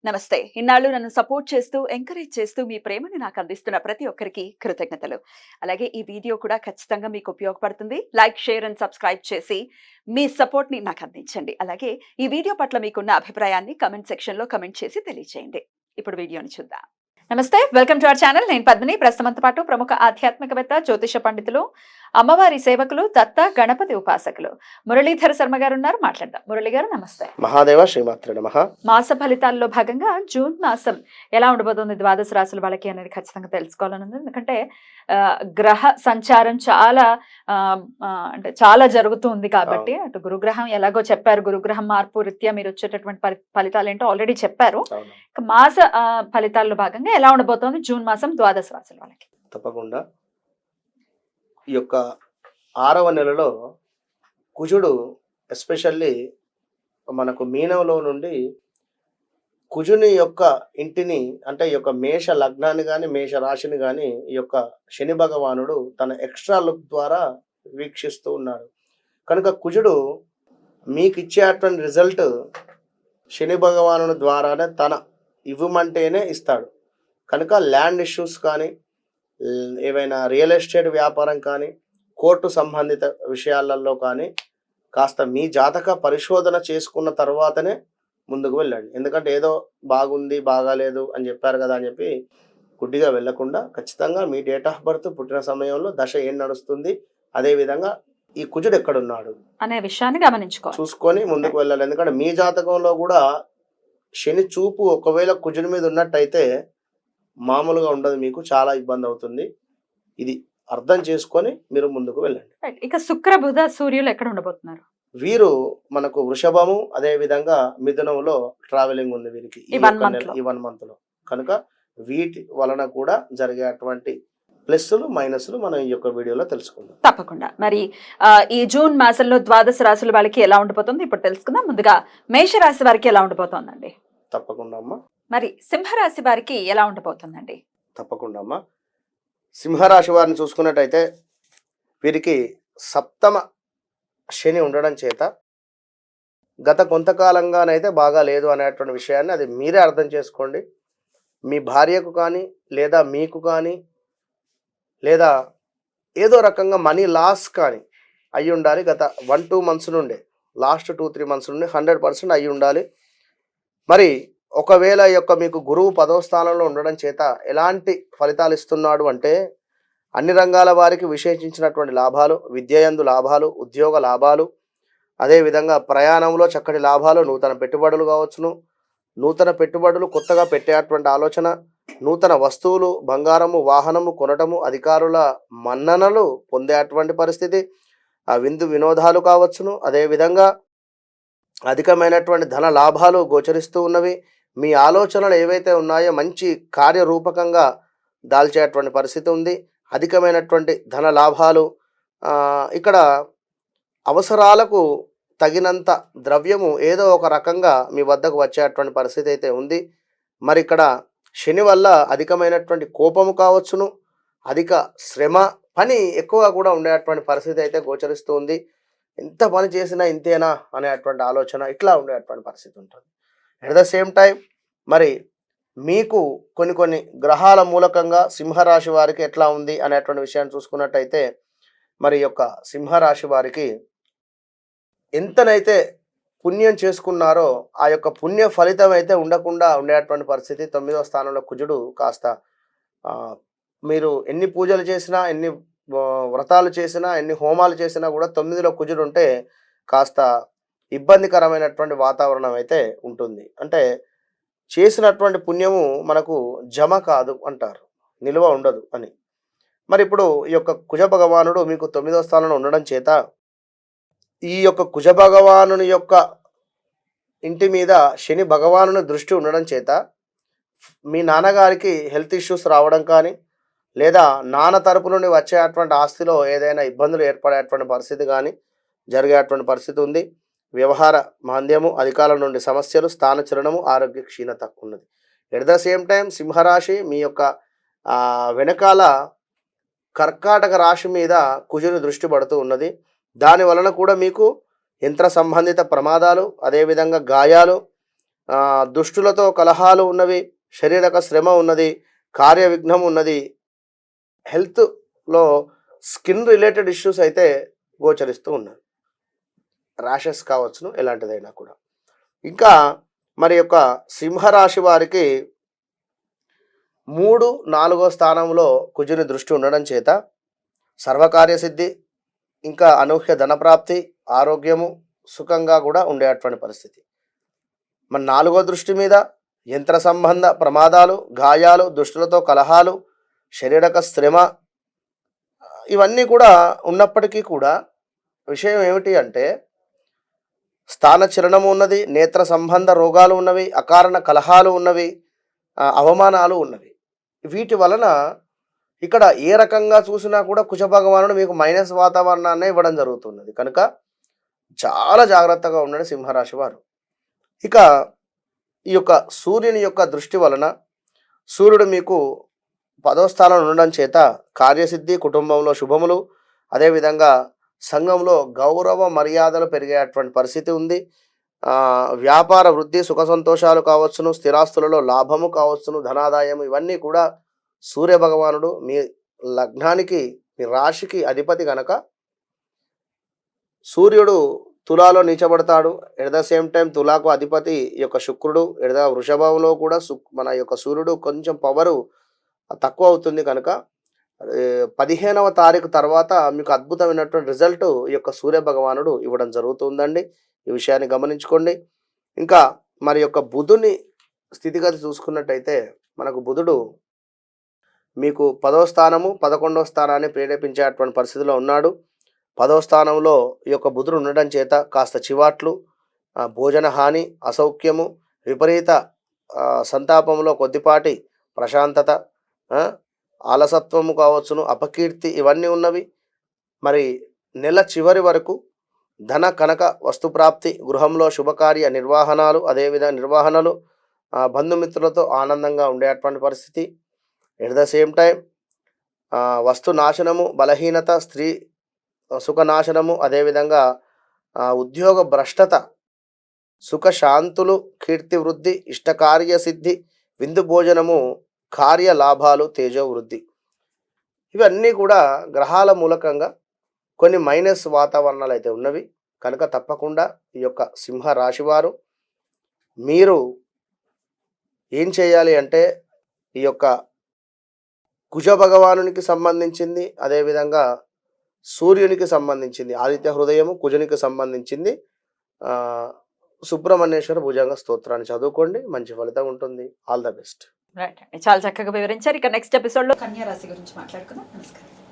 నమస్తే. ఇన్నాళ్ళు నన్ను సపోర్ట్ చేస్తూ, ఎంకరేజ్ చేస్తూ మీ ప్రేమని నాకు అందిస్తున్న ప్రతి ఒక్కరికి కృతజ్ఞతలు. అలాగే ఈ వీడియో కూడా ఖచ్చితంగా మీకు ఉపయోగపడుతుంది. లైక్, షేర్ అండ్ సబ్స్క్రైబ్ చేసి మీ సపోర్ట్‌ని నాకు అందించండి. అలాగే ఈ వీడియో పట్ల మీకున్న అభిప్రాయాన్ని కామెంట్ సెక్షన్‌లో కామెంట్ చేసి తెలియజేయండి. ఇప్పుడు వీడియోని చూద్దాం. నమస్తే. Welcome to our channel. నేను పద్మిని. ప్రస్తుతంతో పాటు ప్రముఖ ఆధ్యాత్మికవేత్త, జ్యోతిష పండితులు, అమ్మవారి సేవకులు, దత్త గణపతి ఉపాసకులు మురళీధర శర్మ గారు ఉన్నారు. మాట్లాడదాం. మురళి గారు నమస్తే. మహాదేవ శ్రీమాత్రే నమః. మాస ఫలితాల్లో భాగంగా జూన్ మాసం ఎలా ఉండబోతుంది ద్వాదశ రాశుల వాళ్ళకి అనేది ఖచ్చితంగా తెలుసుకోవాలని ఉంది. ఎందుకంటే గ్రహ సంచారం చాలా అంటే చాలా జరుగుతూ ఉంది కాబట్టి అటు గురుగ్రహం ఎలాగో చెప్పారు, గురుగ్రహం మార్పు రీత్యా మీరు వచ్చేటటువంటి ఫలితాలు ఏంటో ఆల్రెడీ చెప్పారు. మాస ఫలితాల్లో భాగంగా ఎలా ఉండబోతోంది జూన్ మాసం ద్వాదశ రాశుల వాళ్ళకి? తప్పకుండా ఈ యొక్క 6వ నెలలో కుజుడు ఎస్పెషల్లీ మనకు మీనంలో నుండి కుజుని యొక్క ఇంటిని అంటే ఈ యొక్క మేష లగ్నాన్ని కానీ మేష రాశిని కానీ ఈ యొక్క శని భగవానుడు తన ఎక్స్ట్రా లుక్ ద్వారా వీక్షిస్తూ ఉన్నాడు. కనుక కుజుడు మీకు ఇచ్చేటువంటి రిజల్ట్ శని భగవానుని ద్వారానే తన ఇవ్వమంటేనే ఇస్తాడు. కనుక ల్యాండ్ ఇష్యూస్ కానీ ఏవైనా రియల్ ఎస్టేట్ వ్యాపారం కానీ కోర్టు సంబంధిత విషయాలలో కానీ కాస్త మీ జాతక పరిశోధన చేసుకున్న తర్వాతనే ముందుకు వెళ్ళండి. ఎందుకంటే ఏదో బాగుంది బాగాలేదు అని చెప్పారు కదా అని చెప్పి గుడ్డిగా వెళ్లకుండా ఖచ్చితంగా మీ డేట్ ఆఫ్ బర్త్ పుట్టిన సమయంలో దశ ఏం నడుస్తుంది, అదేవిధంగా ఈ కుజుడు ఎక్కడున్నాడు అనే విషయాన్ని గమనించుకోవాలి, చూసుకొని ముందుకు వెళ్ళాలి. ఎందుకంటే మీ జాతకంలో కూడా శని చూపు ఒకవేళ కుజుడి మీద ఉన్నట్టయితే మామూలుగా ఉండదు, మీకు చాలా ఇబ్బంది అవుతుంది. ఇది అర్థం చేసుకొని మీరు ముందుకు వెళ్ళండి. ఇక శుక్ర బుధ సూర్యులు ఎక్కడ ఉండబోతున్నారు? వీరు మనకు వృషభము అదే విధంగా మిథునంలో ట్రావెలింగ్ ఉంది వీరికి ఈ 1 మంత్ లో. కనుక వీటి వలన కూడా జరిగేటువంటి ప్లస్లు మైనస్లు మనం ఈ యొక్క వీడియోలో తెలుసుకుందాం. తప్పకుండా. మరి ఈ జూన్ మాసంలో ద్వాదశ రాశుల వాళ్ళకి ఎలా ఉండిపోతుంది ఇప్పుడు తెలుసుకుందాం. ముందుగా మేష రాశి వారికి ఎలా ఉండిపోతుందండి? తప్పకుండా అమ్మా. మరి సింహరాశి వారికి ఎలా ఉండబోతుందండి? తప్పకుండా అమ్మా. సింహరాశి వారిని చూసుకున్నట్టయితే వీరికి సప్తమ శని ఉండడం చేత గత కొంతకాలంగానైతే బాగా లేదు అనేటువంటి విషయాన్ని అది మీరే అర్థం చేసుకోండి. మీ భార్యకు కానీ లేదా మీకు కానీ లేదా ఏదో రకంగా మనీ లాస్ కానీ అయ్యి ఉండాలి. గత 1-2 మంత్స్ నుండే లాస్ట్ 2-3 మంత్స్ నుండి 100% అయ్యి ఉండాలి. మరి ఒకవేళ యొక్క మీకు గురువు 10వ స్థానంలో ఉండడం చేత ఎలాంటి ఫలితాలు ఇస్తున్నాడు అంటే అన్ని రంగాల వారికి విశేషించినటువంటి లాభాలు, విద్యయందు లాభాలు, ఉద్యోగ లాభాలు, అదేవిధంగా ప్రయాణంలో చక్కటి లాభాలు, నూతన పెట్టుబడులు కావచ్చును, నూతన పెట్టుబడులు కొత్తగా పెట్టేటువంటి ఆలోచన, నూతన వస్తువులు, బంగారము, వాహనము కొనటము, అధికారుల మన్ననలు పొందేటువంటి పరిస్థితి, ఆ విందు వినోదాలు కావచ్చును, అదేవిధంగా అధికమైనటువంటి ధన లాభాలు గోచరిస్తూ ఉన్నవి. మీ ఆలోచనలు ఏవైతే ఉన్నాయో మంచి కార్యరూపకంగా దాల్చేటువంటి పరిస్థితి ఉంది. అధికమైనటువంటి ధన లాభాలు, ఇక్కడ అవసరాలకు తగినంత ద్రవ్యము ఏదో ఒక రకంగా మీ వద్దకు వచ్చేటువంటి పరిస్థితి అయితే ఉంది. మరి ఇక్కడ శని వల్ల అధికమైనటువంటి కోపము కావచ్చును, అధిక శ్రమ, పని ఎక్కువగా కూడా ఉండేటువంటి పరిస్థితి అయితే గోచరిస్తూ ఉంది. ఎంత పని చేసినా ఇంతేనా అనేటువంటి ఆలోచన ఇట్లా ఉండేటువంటి పరిస్థితి ఉంటుంది. అట్ ద సేమ్ టైం మరి మీకు కొన్ని గ్రహాల మూలకంగా సింహరాశి వారికి ఎట్లా ఉంది అనేటువంటి విషయాన్ని చూసుకున్నట్టయితే మరి యొక్క సింహరాశి వారికి ఎంతనైతే పుణ్యం చేసుకున్నారో ఆ యొక్క పుణ్య ఫలితం అయితే ఉండకుండా ఉండేటువంటి పరిస్థితి. 9వ స్థానంలో కుజుడు కాస్త మీరు ఎన్ని పూజలు చేసినా, ఎన్ని వ్రతాలు చేసినా, ఎన్ని హోమాలు చేసినా కూడా 9లో కుజుడు ఉంటే కాస్త ఇబ్బందికరమైనటువంటి వాతావరణం అయితే ఉంటుంది. అంటే చేసినటువంటి పుణ్యము మనకు జమ కాదు అంటారు, నిల్వ ఉండదు అని. మరి ఇప్పుడు ఈ యొక్క కుజ భగవానుడు మీకు 9వ స్థానంలో ఉండడం చేత ఈ యొక్క కుజ భగవానుని యొక్క ఇంటి మీద శని భగవానుని దృష్టి ఉండడం చేత మీ నాన్నగారికి హెల్త్ ఇష్యూస్ రావడం కానీ లేదా నాన్న తరపు నుండి వచ్చేటువంటి ఆస్తిలో ఏదైనా ఇబ్బందులు ఏర్పడేటువంటి పరిస్థితి కానీ జరిగేటువంటి పరిస్థితి ఉంది. వ్యవహార మాంద్యము, అధికారుల నుండి సమస్యలు, స్థానచలనము, ఆరోగ్య క్షీణత ఉన్నది. ఎట్ ద సేమ్ టైం సింహరాశి మీ యొక్క వెనకాల కర్కాటక రాశి మీద కుజుని దృష్టి పడుతూ ఉన్నది. దాని వలన కూడా మీకు యంత్ర సంబంధిత ప్రమాదాలు, అదేవిధంగా గాయాలు, దుష్టులతో కలహాలు ఉన్నవి, శారీరక శ్రమ ఉన్నది, కార్య విఘ్నం ఉన్నది, హెల్త్లో స్కిన్ రిలేటెడ్ ఇష్యూస్ అయితే గోచరిస్తూ ఉన్నాయి. ర్యాషెస్ కావచ్చును, ఎలాంటిదైనా కూడా. ఇంకా మరి యొక్క సింహరాశి వారికి 3, 4వ స్థానంలో కుజుని దృష్టి ఉండడం చేత సర్వకార్య సిద్ధి, ఇంకా అనూహ్య ధనప్రాప్తి, ఆరోగ్యము సుఖంగా కూడా ఉండేటువంటి పరిస్థితి. మన 4వ దృష్టి మీద యంత్ర సంబంధ ప్రమాదాలు, గాయాలు, దుష్టులతో కలహాలు, శారీరక శ్రమ ఇవన్నీ కూడా ఉన్నప్పటికీ కూడా విషయం ఏమిటి అంటే స్థాన చలనము ఉన్నది, నేత్ర సంబంధ రోగాలు ఉన్నవి, అకారణ కలహాలు ఉన్నవి, అవమానాలు ఉన్నవి. వీటి వలన ఇక్కడ ఏ రకంగా చూసినా కూడా కుజ భగవానుడు మీకు మైనస్ వాతావరణాన్ని ఇవ్వడం జరుగుతున్నది. కనుక చాలా జాగ్రత్తగా ఉండండి సింహరాశి వారు. ఇక ఈ యొక్క సూర్యుని యొక్క దృష్టి వలన సూర్యుడు మీకు 10వ స్థానంలో ఉండడం చేత కార్యసిద్ధి, కుటుంబంలో శుభములు, అదేవిధంగా సంఘంలో గౌరవ మర్యాదలు పెరిగేటువంటి పరిస్థితి ఉంది. వ్యాపార వృద్ధి, సుఖ సంతోషాలు కావచ్చును, స్థిరాస్తులలో లాభము కావచ్చును, ధనాదాయం ఇవన్నీ కూడా సూర్య భగవానుడు మీ లగ్నానికి, మీ రాశికి అధిపతి కనుక సూర్యుడు తులాలో నీచబడతాడు. ఎట్ ద సేమ్ టైం తులాకు అధిపతి ఈ యొక్క శుక్రుడు, వృషభంలో కూడా మన యొక్క సూర్యుడు కొంచెం పవరు తక్కువ అవుతుంది. కనుక 15వ తారీఖు తర్వాత మీకు అద్భుతమైనటువంటి రిజల్ట్ ఈ యొక్క సూర్య భగవానుడు ఇవ్వడం జరుగుతుందండి. ఈ విషయాన్ని గమనించుకోండి. ఇంకా మరి యొక్క బుధుని స్థితిగతి చూసుకున్నట్టయితే మనకు బుధుడు మీకు 10వ స్థానము, 11వ స్థానాన్ని ప్రేరేపించేటువంటి పరిస్థితిలో ఉన్నాడు. 10వ స్థానంలో ఈ యొక్క బుధుడు ఉండడం చేత కాస్త చివాట్లు, భోజన హాని, అసౌఖ్యము, విపరీత సంతాపంలో కొద్దిపాటి ప్రశాంతత, ఆలసత్వము కావచ్చును, అపకీర్తి ఇవన్నీ ఉన్నవి. మరి నెల చివరి వరకు ధన కనక వస్తుప్రాప్తి, గృహంలో శుభకార్య నిర్వహణలు, బంధుమిత్రులతో ఆనందంగా ఉండేటువంటి పరిస్థితి. ఎట్ ద సేమ్ టైం వస్తు నాశనము, బలహీనత, స్త్రీ సుఖనాశనము, అదేవిధంగా ఉద్యోగ భ్రష్టత, సుఖశాంతులు, కీర్తి వృద్ధి, ఇష్టకార్య సిద్ధి, విందు భోజనము, కార్య లాభాలు, తేజో వృద్ధి ఇవన్నీ కూడా గ్రహాల మూలకంగా కొన్ని మైనస్ వాతావరణాలు అయితే ఉన్నవి. కనుక తప్పకుండా ఈ యొక్క సింహ రాశివారు మీరు ఏం చేయాలి అంటే ఈ యొక్క కుజ భగవానునికి సంబంధించింది, అదేవిధంగా సూర్యునికి సంబంధించింది ఆదిత్య హృదయము, కుజునికి సంబంధించింది సుబ్రహ్మణ్యేశ్వర భుజంగ స్తోత్రాన్ని చదువుకోండి. మంచి ఫలితం ఉంటుంది. All the best. రైట్ అండి, చాలా చక్కగా వివరించారు. ఇక నెక్స్ట్ ఎపిసోడ్లో కన్యా రాశి గురించి మాట్లాడుకుందాం. నమస్కారం.